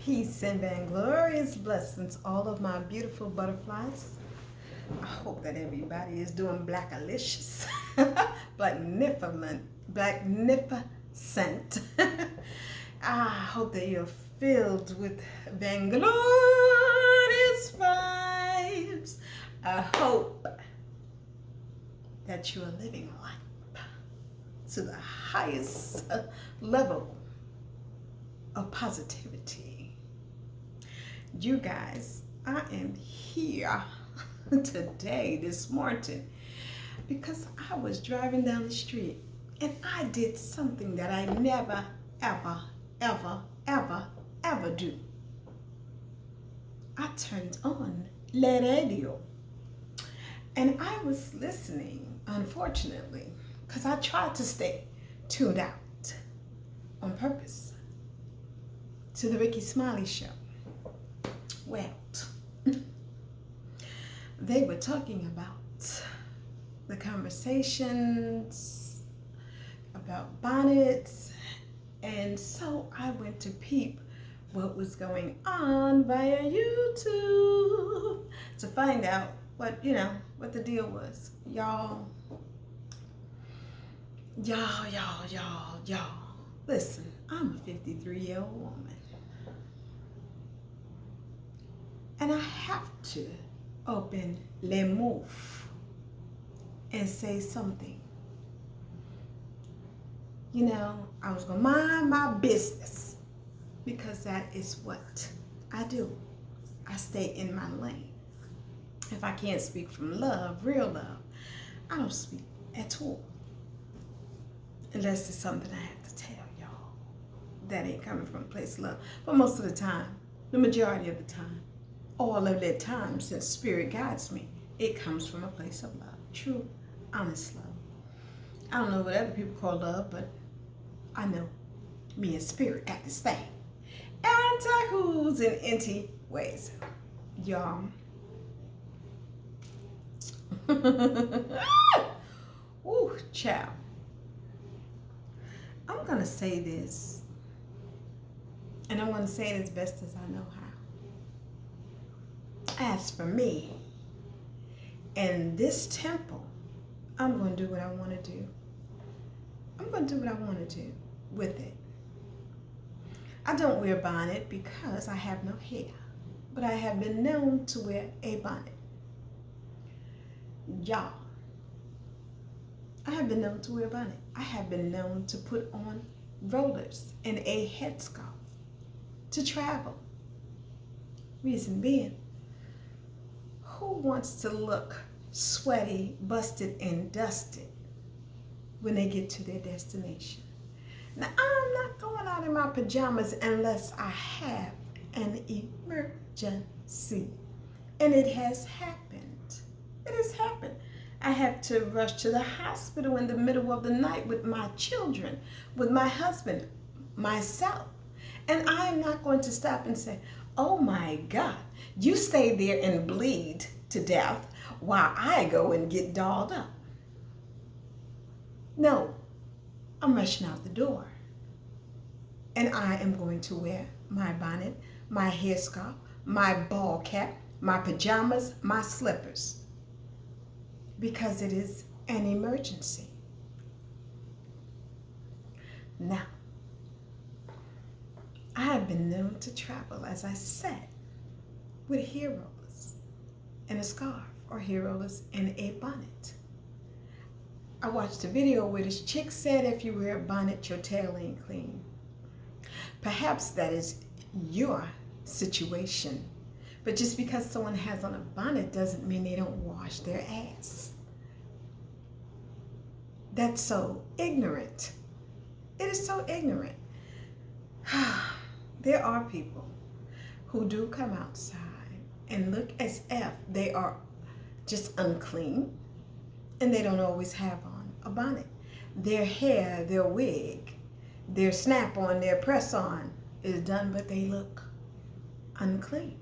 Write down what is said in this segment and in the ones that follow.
Peace and vainglorious blessings, all of my beautiful butterflies. I hope that everybody is doing blackalicious, blacknificent. I hope that you're filled with vainglorious vibes. I hope that you are living life to the highest level of positivity. You guys, I am here today, this morning, because I was driving down the street and I did something that I never, ever, ever, ever, ever do. I turned on the radio and I was listening, unfortunately, because I tried to stay tuned out on purpose to the Ricky Smiley Show. Well, they were talking about the conversations about bonnets, and so I went to peep what was going on via YouTube to find out what the deal was. Y'all. Listen, I'm a 53-year-old woman. And I have to open les mots and say something. I was going to mind my business because that is what I do. I stay in my lane. If I can't speak from love, real love, I don't speak at all. Unless it's something I have to tell y'all. That ain't coming from a place of love. But most of the time, the majority of the time, all of that time, since spirit guides me, it comes from a place of love. True, honest love. I don't know what other people call love, but I know me and spirit got this thing. Anti-who's in anti ways. Y'all. Ooh, child. I'm going to say this, and I'm going to say it as best as I know how. As for me and this temple, I'm going to do what I want to do. I'm going to do what I want to do with it. I don't wear a bonnet because I have no hair, but I have been known to wear a bonnet. Y'all, I have been known to wear a bonnet. I have been known to put on rollers and a headscarf to travel. Reason being, who wants to look sweaty, busted, and dusted when they get to their destination? Now, I'm not going out in my pajamas unless I have an emergency. And it has happened. It has happened. I have to rush to the hospital in the middle of the night with my children, with my husband, myself. And I am not going to stop and say, oh my God, you stay there and bleed to death while I go and get dolled up. No, I'm rushing out the door. And I am going to wear my bonnet, my headscarf, my ball cap, my pajamas, my slippers. Because it is an emergency. Now, I have been known to travel, as I said, with hair rollers and a scarf, or hair rollers and a bonnet. I watched a video where this chick said if you wear a bonnet, your tail ain't clean. Perhaps that is your situation. But just because someone has on a bonnet doesn't mean they don't wash their ass. That's so ignorant. It is so ignorant. There are people who do come outside and look as if they are just unclean, and they don't always have on a bonnet. Their hair, their wig, their snap-on, their press-on is done, but they look unclean.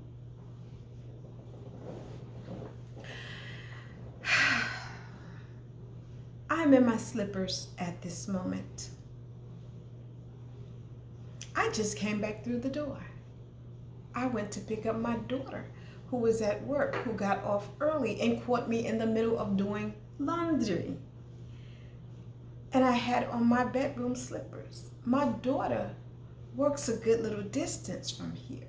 I'm in my slippers at this moment. I just came back through the door. I went to pick up my daughter who was at work, who got off early and caught me in the middle of doing laundry. And I had on my bedroom slippers. My daughter works a good little distance from here.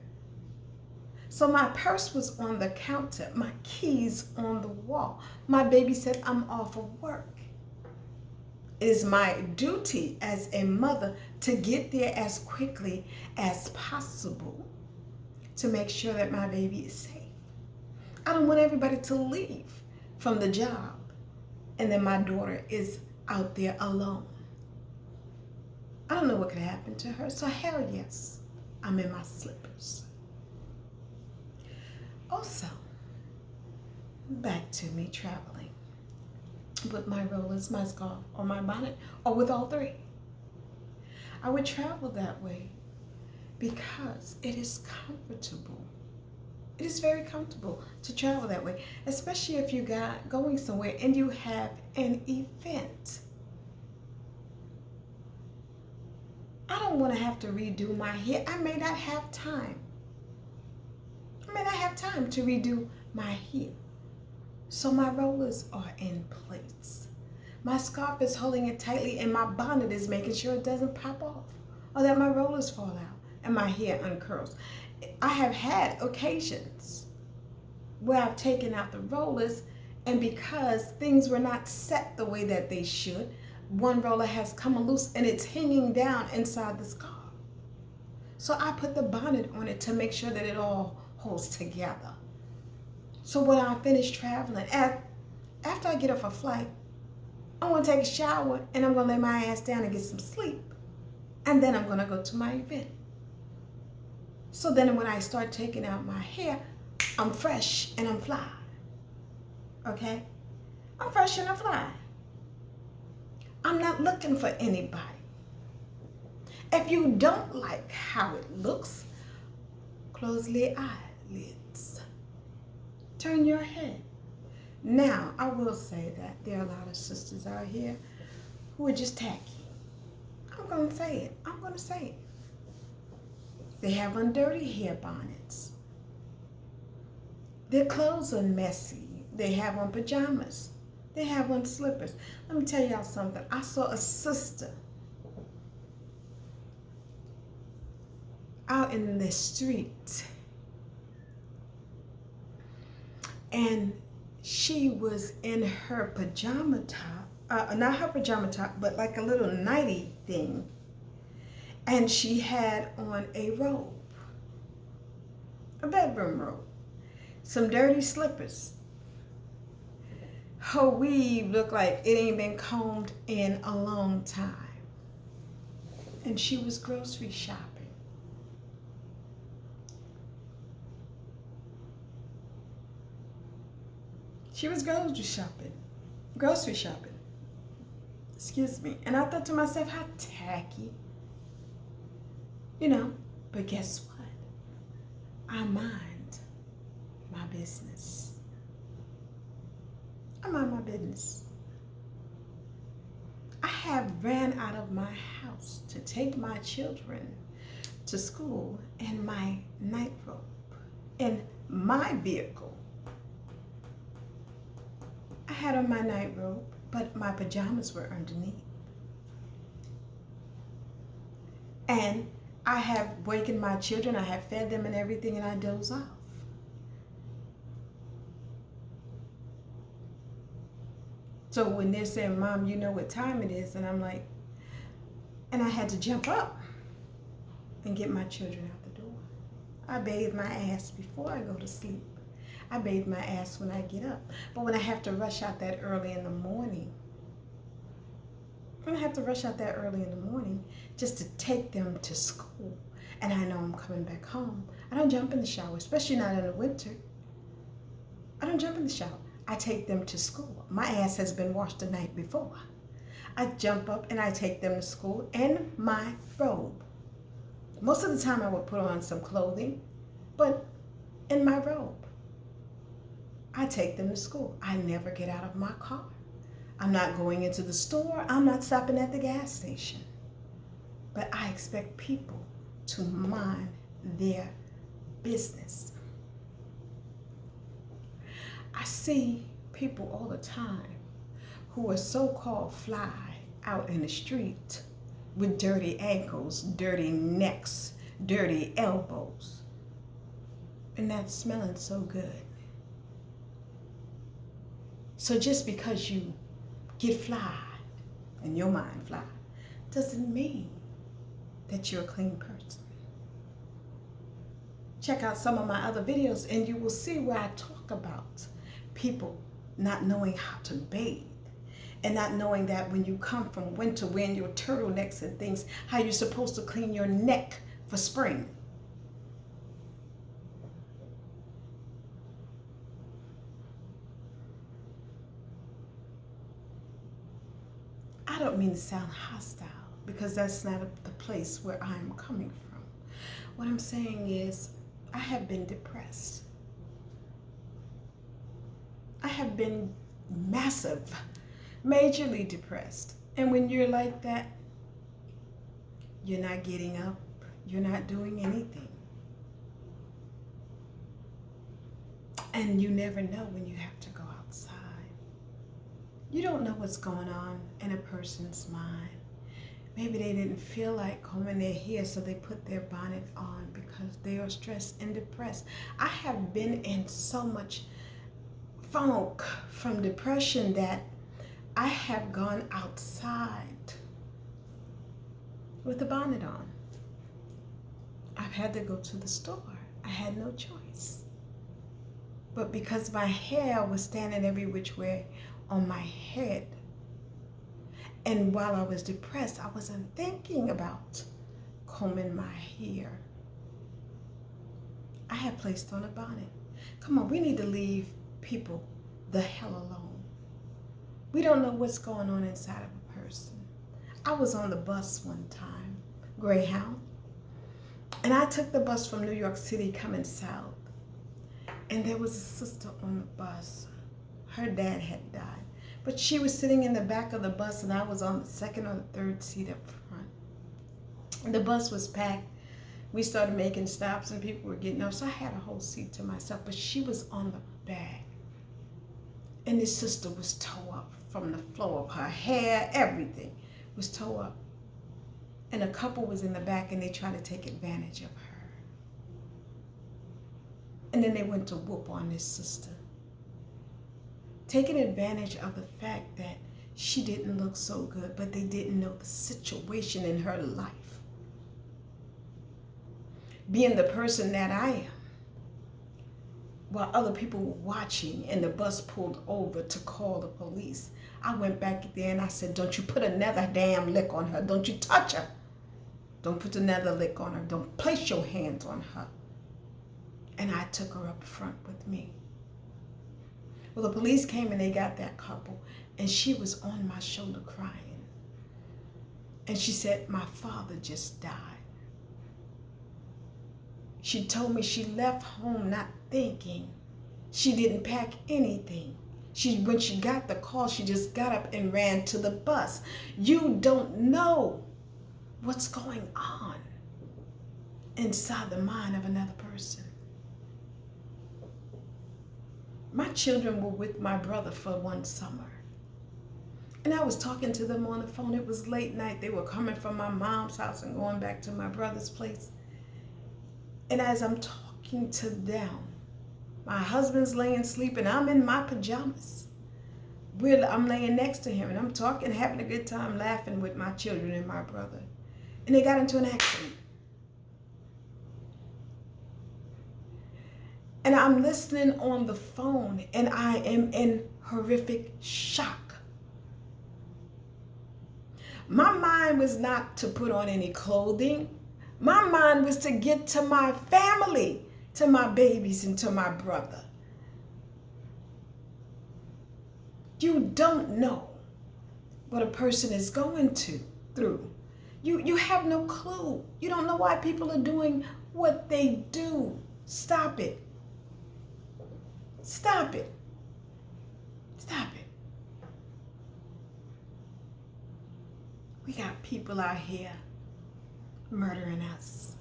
So my purse was on the counter, my keys on the wall. My baby said, I'm off of work. It is my duty as a mother to get there as quickly as possible to make sure that my baby is safe. I don't want everybody to leave from the job and then my daughter is out there alone. I don't know what could happen to her, so hell yes, I'm in my slippers. Also, back to me traveling with my rollers, my scarf, or my bonnet, or with all three. I would travel that way because it is comfortable. It is very comfortable to travel that way, especially if you going somewhere and you have an event. I don't want to have to redo my hair. I may not have time. I may not have time to redo my hair. So my rollers are in place. My scarf is holding it tightly and my bonnet is making sure it doesn't pop off or that my rollers fall out and my hair uncurls. I have had occasions where I've taken out the rollers and because things were not set the way that they should, one roller has come loose and it's hanging down inside the scarf. So I put the bonnet on it to make sure that it all holds together. So when I finish traveling, after I get off a flight, I'm going to take a shower and I'm going to lay my ass down and get some sleep. And then I'm going to go to my event. So then when I start taking out my hair, I'm fresh and I'm fly. Okay? I'm fresh and I'm fly. I'm not looking for anybody. If you don't like how it looks, close the eyelids. Turn your head. Now, I will say that there are a lot of sisters out here who are just tacky. I'm going to say it. I'm going to say it. They have on dirty hair bonnets. Their clothes are messy. They have on pajamas. They have on slippers. Let me tell y'all something. I saw a sister out in the street. And she was in her pajama top, not her pajama top, but like a little nightie thing. And she had on a robe, a bedroom robe, some dirty slippers. Her weave looked like it ain't been combed in a long time. And she was grocery shopping. She was grocery shopping. Excuse me. And I thought to myself, how tacky. You know, but guess what? I mind my business. I mind my business. I have ran out of my house to take my children to school in my night robe, in my vehicle. I had on my night robe, but my pajamas were underneath. And I have wakened my children, I have fed them and everything, and I doze off. So when they're saying, Mom, you know what time it is, and I'm like, and I had to jump up and get my children out the door. I bathe my ass before I go to sleep. I bathe my ass when I get up. But when I have to rush out that early in the morning, just to take them to school, and I know I'm coming back home, I don't jump in the shower, especially not in the winter. I don't jump in the shower. I take them to school. My ass has been washed the night before. I jump up and I take them to school in my robe. Most of the time I would put on some clothing, but in my robe. I take them to school. I never get out of my car. I'm not going into the store. I'm not stopping at the gas station. But I expect people to mind their business. I see people all the time who are so-called fly out in the street with dirty ankles, dirty necks, dirty elbows, and not smelling so good. So just because you get fly, in your mind fly, doesn't mean that you're a clean person. Check out some of my other videos and you will see where I talk about people not knowing how to bathe and not knowing that when you come from winter wearing your turtlenecks and things, how you're supposed to clean your neck for spring. I don't mean to sound hostile because that's not the place where I'm coming from. What I'm saying is I have been depressed. I have been majorly depressed. And when you're like that, you're not getting up, you're not doing anything. And you never know when you have to go outside. You don't know what's going on in a person's mind. Maybe they didn't feel like combing their hair, so they put their bonnet on because they are stressed and depressed. I have been in so much funk from depression that I have gone outside with a bonnet on. I've had to go to the store. I had no choice. But because my hair was standing every which way on my head, and while I was depressed, I wasn't thinking about combing my hair. I had placed on a bonnet. Come on, we need to leave people the hell alone. We don't know what's going on inside of a person. I was on the bus one time, Greyhound, and I took the bus from New York City coming south, and there was a sister on the bus. Her dad had died, but she was sitting in the back of the bus and I was on the second or the third seat up front. And the bus was packed. We started making stops and people were getting off, so I had a whole seat to myself, but she was on the back. And this sister was tore up from the floor of her hair, everything was tore up. And a couple was in the back and they tried to take advantage of her. And then they went to whoop on this sister, taking advantage of the fact that she didn't look so good, but they didn't know the situation in her life. Being the person that I am, while other people were watching and the bus pulled over to call the police, I went back there and I said, don't you put another damn lick on her. Don't you touch her. Don't put another lick on her. Don't place your hands on her. And I took her up front with me. Well, the police came and they got that couple, and she was on my shoulder crying. And she said, my father just died. She told me she left home not thinking. She didn't pack anything. When she got the call, she just got up and ran to the bus. You don't know what's going on inside the mind of another person. My children were with my brother for one summer. And I was talking to them on the phone. It was late night. They were coming from my mom's house and going back to my brother's place. And as I'm talking to them, my husband's laying sleeping. I'm in my pajamas. I'm laying next to him and I'm talking, having a good time, laughing with my children and my brother. And they got into an accident. And I'm listening on the phone and I am in horrific shock. My mind was not to put on any clothing. My mind was to get to my family, to my babies and to my brother. You don't know what a person is going through. You have no clue. You don't know why people are doing what they do. Stop it. Stop it. Stop it. We got people out here murdering us.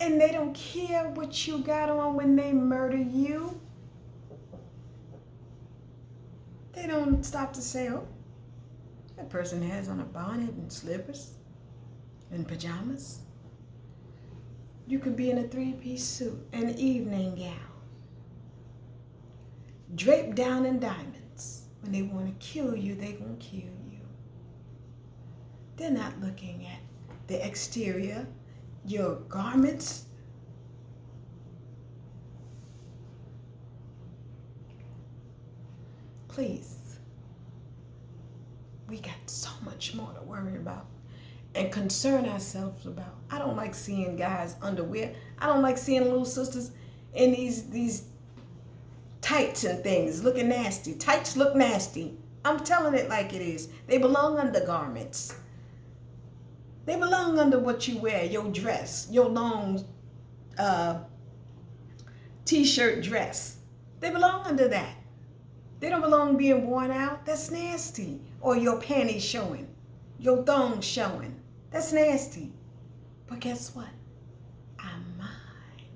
And they don't care what you got on when they murder you. They don't stop to say, oh, that person has on a bonnet and slippers and pajamas. You could be in a 3-piece suit, an evening gown, draped down in diamonds. When they want to kill you, they're going to kill you. They're not looking at the exterior, your garments. Please, we got so much more to worry about and concern ourselves about. I don't like seeing guys' underwear. I don't like seeing little sisters in these tights and things looking nasty. Tights look nasty. I'm telling it like it is. They belong under garments. They belong under what you wear, your dress, your long t-shirt dress. They belong under that. They don't belong being worn out. That's nasty. Or your panties showing, your thong showing. That's nasty. But guess what? I mind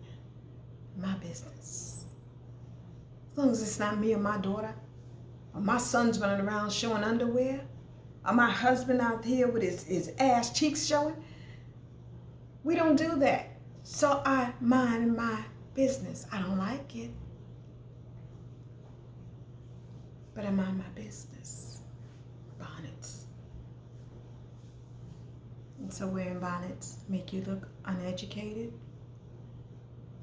my business. As long as it's not me or my daughter, or my son's running around showing underwear, or my husband out here with his ass cheeks showing. We don't do that. So I mind my business. I don't like it, but I mind my business. Bonnets. And so wearing bonnets make you look uneducated.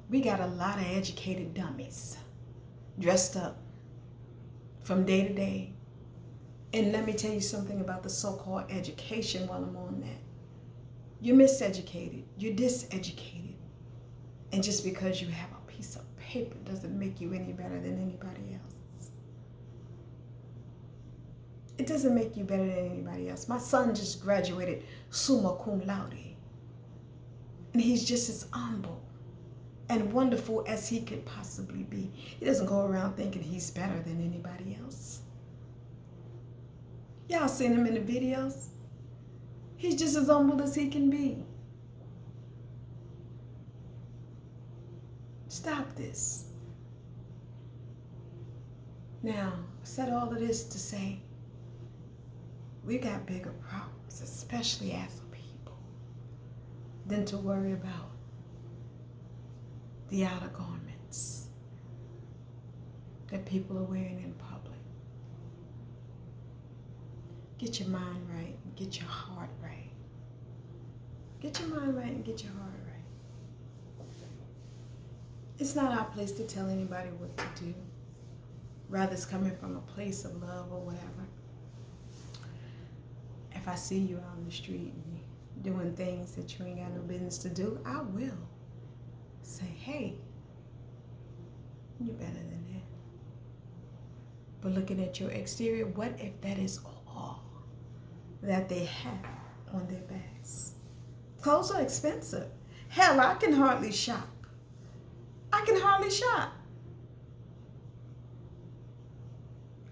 We got a lot of educated dummies dressed up from day to day. And let me tell you something about the so-called education while I'm on that. You're miseducated. You're diseducated. And just because you have a piece of paper doesn't make you any better than anybody else. It doesn't make you better than anybody else. My son just graduated summa cum laude. And he's just as humble and wonderful as he could possibly be. He doesn't go around thinking he's better than anybody else. Y'all seen him in the videos? He's just as humble as he can be. Stop this. Now, I said all of this to say, we got bigger problems, especially as a people, than to worry about the outer garments that people are wearing in public. Get your mind right and get your heart right. Get your mind right and get your heart right. It's not our place to tell anybody what to do. Rather, it's coming from a place of love or whatever. If I see you out on the street and doing things that you ain't got no business to do, I will say, hey, you're better than that. But looking at your exterior, what if that is all that they have on their backs? Clothes are expensive. Hell, I can hardly shop. I can hardly shop.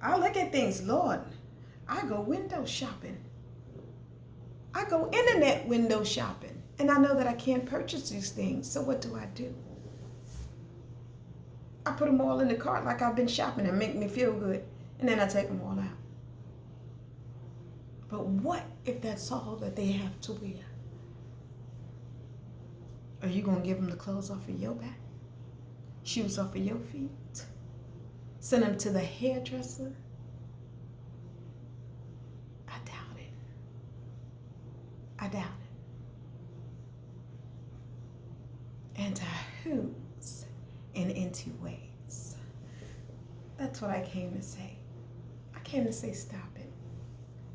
I look at things, Lord, I go window shopping. I go internet window shopping. And I know that I can't purchase these things. So what do? I put them all in the cart like I've been shopping and make me feel good. And then I take them all out. But what if that's all that they have to wear? Are you going to give them the clothes off of your back? Shoes off of your feet? Send them to the hairdresser? I doubt it. I doubt it. And to whose and into ways. That's what I came to say. I came to say stop it.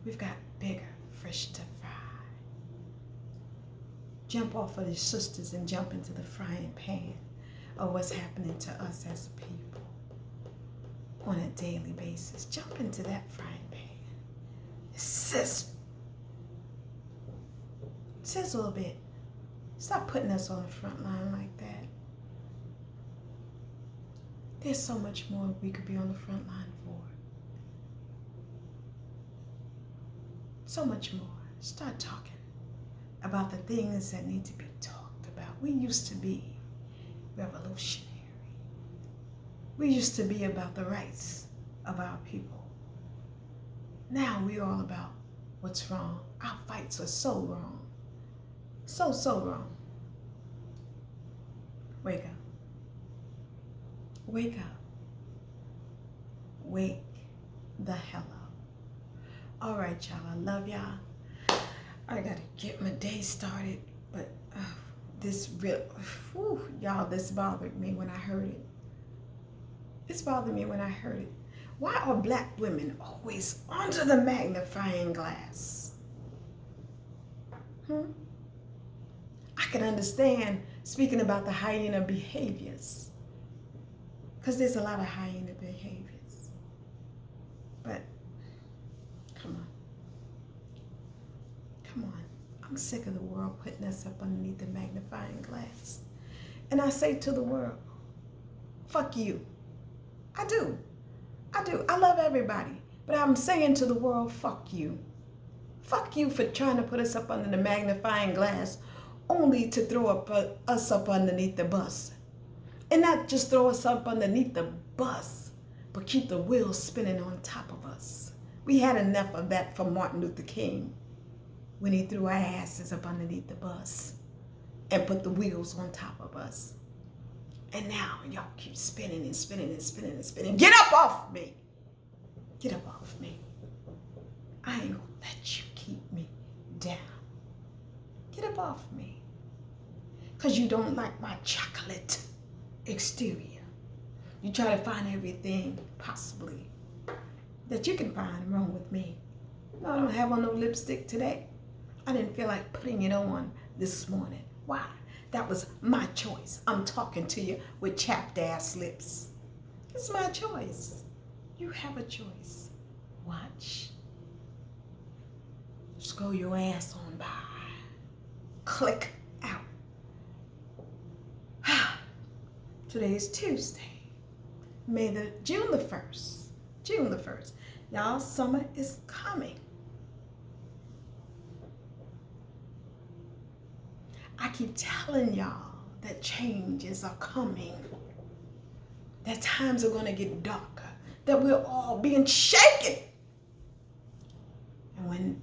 We've got bigger fish to fry. Jump off of the sisters and jump into the frying pan of what's happening to us as a people on a daily basis. Jump into that frying pan. Sizzle a bit. Stop putting us on the front line like that. There's so much more we could be on the front line for. So much more. Start talking about the things that need to be talked about. We used to be revolutionary. We used to be about the rights of our people. Now we're all about what's wrong. Our fights are so wrong. So wrong. Wake up. Wake up. Wake the hell up. All right, y'all. I love y'all. I got to get my day started. But this y'all, this bothered me when I heard it. This bothered me when I heard it. Why are black women always under the magnifying glass? I can understand speaking about the hyena behaviors, because there's a lot of hyena behaviors. But come on. Come on. I'm sick of the world putting us up underneath the magnifying glass. And I say to the world, fuck you. I do. I love everybody. But I'm saying to the world, fuck you. Fuck you for trying to put us up under the magnifying glass only to throw us up underneath the bus. And not just throw us up underneath the bus, but keep the wheels spinning on top of us. We had enough of that from Martin Luther King when he threw our asses up underneath the bus and put the wheels on top of us. And now y'all keep spinning and spinning and spinning and spinning. Get up off me. Get up off me. I ain't gonna let you keep me down. Get up off me. Because you don't like my chocolate exterior. You try to find everything possibly that you can find wrong with me. No, I don't have on no lipstick today. I didn't feel like putting it on this morning. Why? That was my choice. I'm talking to you with chapped ass lips. It's my choice. You have a choice. Watch. Just go your ass on by. Click out. Today is Tuesday, June the 1st. June the 1st. Y'all, summer is coming. I keep telling y'all that changes are coming, that times are going to get darker, that we're all being shaken. And when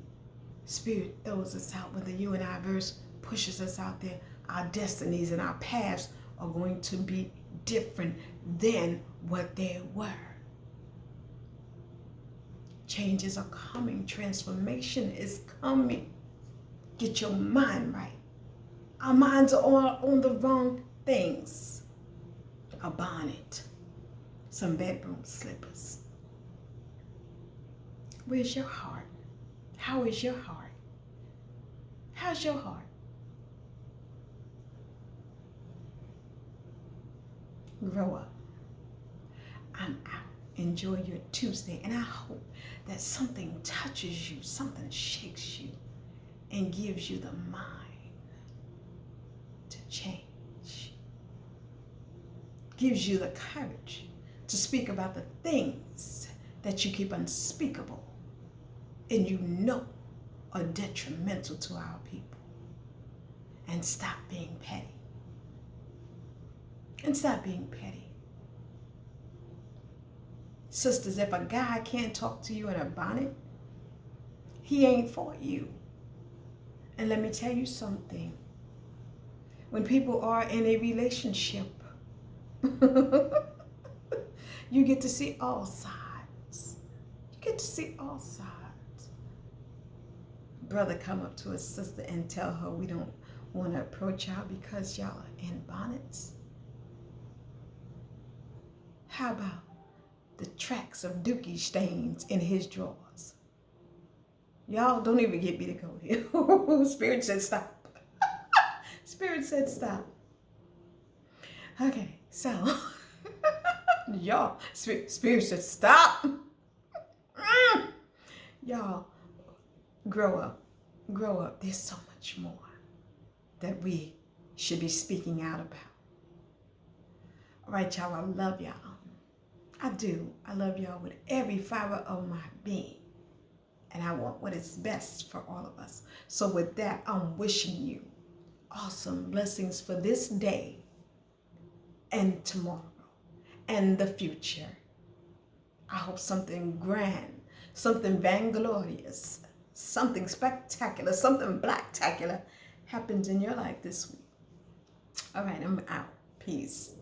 Spirit throws us out, when the you and I verse pushes us out there, our destinies and our paths are going to be different than what they were. Changes are coming. Transformation is coming. Get your mind right. Our minds are on the wrong things. A bonnet, some bedroom slippers. Where's your heart? How is your heart? How's your heart? Grow up. I'm out. Enjoy your Tuesday. And I hope that something touches you, something shakes you, and gives you the mind to change. Gives you the courage to speak about the things that you keep unspeakable and you know are detrimental to our people. And stop being petty. And stop being petty. Sisters, if a guy can't talk to you in a bonnet, he ain't for you. And let me tell you something. When people are in a relationship, you get to see all sides. You get to see all sides. Brother come up to his sister and tell her we don't want to approach y'all because y'all are in bonnets. How about the tracks of dookie stains in his drawers? Y'all don't even get me to go here. Spirit said stop. Spirit said stop. Okay, so y'all, Spirit said stop. Y'all, grow up. Grow up. There's so much more that we should be speaking out about. All right, y'all, I love y'all. I do. I love y'all with every fiber of my being. And I want what is best for all of us. So with that, I'm wishing you awesome blessings for this day and tomorrow and the future. I hope something grand, something vainglorious, something spectacular, something blacktacular happens in your life this week. All right, I'm out. Peace.